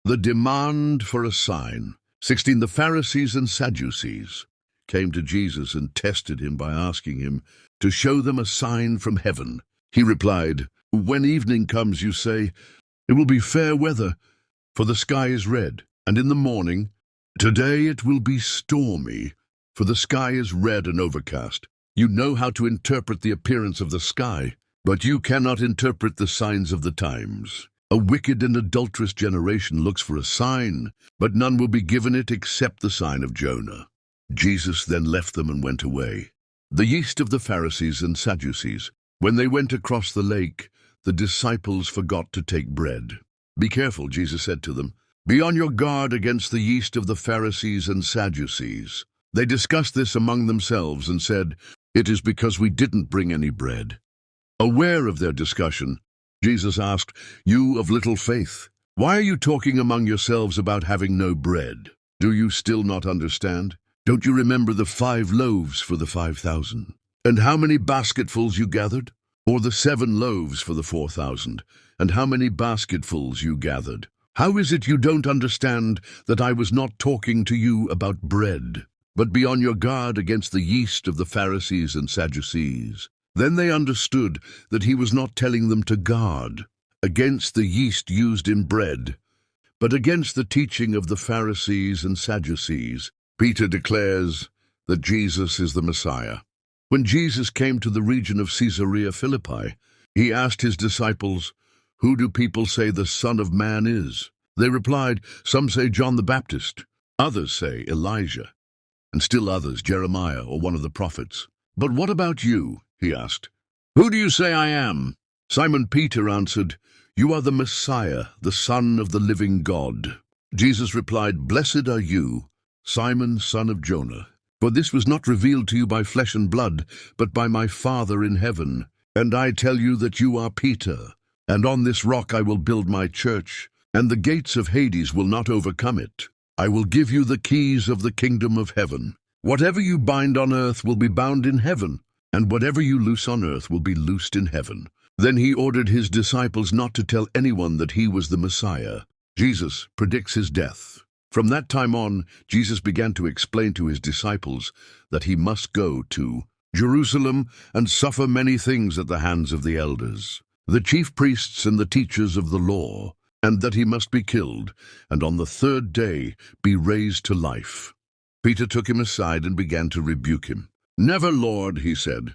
The demand for a sign. 16. The Pharisees and Sadducees came to Jesus and tested him by asking him to show them a sign from heaven. He replied, "When evening comes, you say, 'It will be fair weather, for the sky is red.' And in the morning, 'Today it will be stormy, for the sky is red and overcast.' You know how to interpret the appearance of the sky, but you cannot interpret the signs of the times. A wicked and adulterous generation looks for a sign, but none will be given it except the sign of Jonah." Jesus then left them and went away. The yeast of the Pharisees and Sadducees. When they went across the lake, the disciples forgot to take bread. "Be careful," Jesus said to them. "Be on your guard against the yeast of the Pharisees and Sadducees." They discussed this among themselves and said, "It is because we didn't bring any bread." Aware of their discussion, Jesus asked, "You of little faith, why are you talking among yourselves about having no bread? Do you still not understand? Don't you remember the 5 loaves for the 5,000? And how many basketfuls you gathered? Or the 7 loaves for the 4,000? And how many basketfuls you gathered? How is it you don't understand that I was not talking to you about bread? But be on your guard against the yeast of the Pharisees and Sadducees." Then they understood that he was not telling them to guard against the yeast used in bread, but against the teaching of the Pharisees and Sadducees. Peter declares that Jesus is the Messiah. When Jesus came to the region of Caesarea Philippi, he asked his disciples, "Who do people say the Son of Man is?" They replied, "Some say John the Baptist, others say Elijah, and still others Jeremiah or one of the prophets. But what about you?" he asked. "Who do you say I am?" Simon Peter answered, "You are the Messiah, the Son of the living God." Jesus replied, "Blessed are you, Simon, son of Jonah, for this was not revealed to you by flesh and blood, but by my Father in heaven. And I tell you that you are Peter, and on this rock I will build my church, and the gates of Hades will not overcome it. I will give you the keys of the kingdom of heaven. Whatever you bind on earth will be bound in heaven, and whatever you loose on earth will be loosed in heaven." Then he ordered his disciples not to tell anyone that he was the Messiah. Jesus predicts his death. From that time on, Jesus began to explain to his disciples that he must go to Jerusalem and suffer many things at the hands of the elders, the chief priests and the teachers of the law, and that he must be killed, and on the 3rd day be raised to life. Peter took him aside and began to rebuke him. "Never, Lord," he said.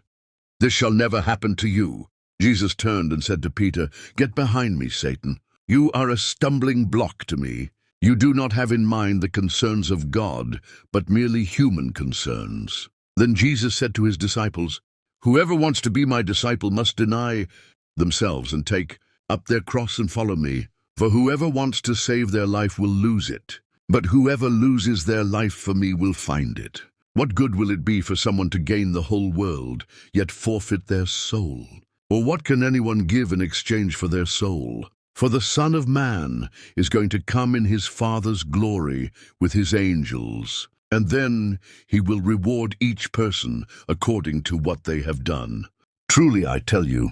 "This shall never happen to you." Jesus turned and said to Peter, "Get behind me, Satan. You are a stumbling block to me. You do not have in mind the concerns of God, but merely human concerns." Then Jesus said to his disciples, "Whoever wants to be my disciple must deny themselves and take up their cross and follow me. For whoever wants to save their life will lose it, but whoever loses their life for me will find it. What good will it be for someone to gain the whole world, yet forfeit their soul? Or what can anyone give in exchange for their soul? For the Son of Man is going to come in his Father's glory with his angels, and then he will reward each person according to what they have done. Truly I tell you,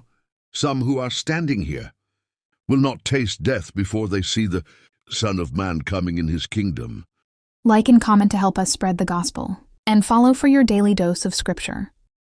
some who are standing here will not taste death before they see the Son of Man coming in his kingdom." Like and comment to help us spread the gospel, and follow for your daily dose of Scripture.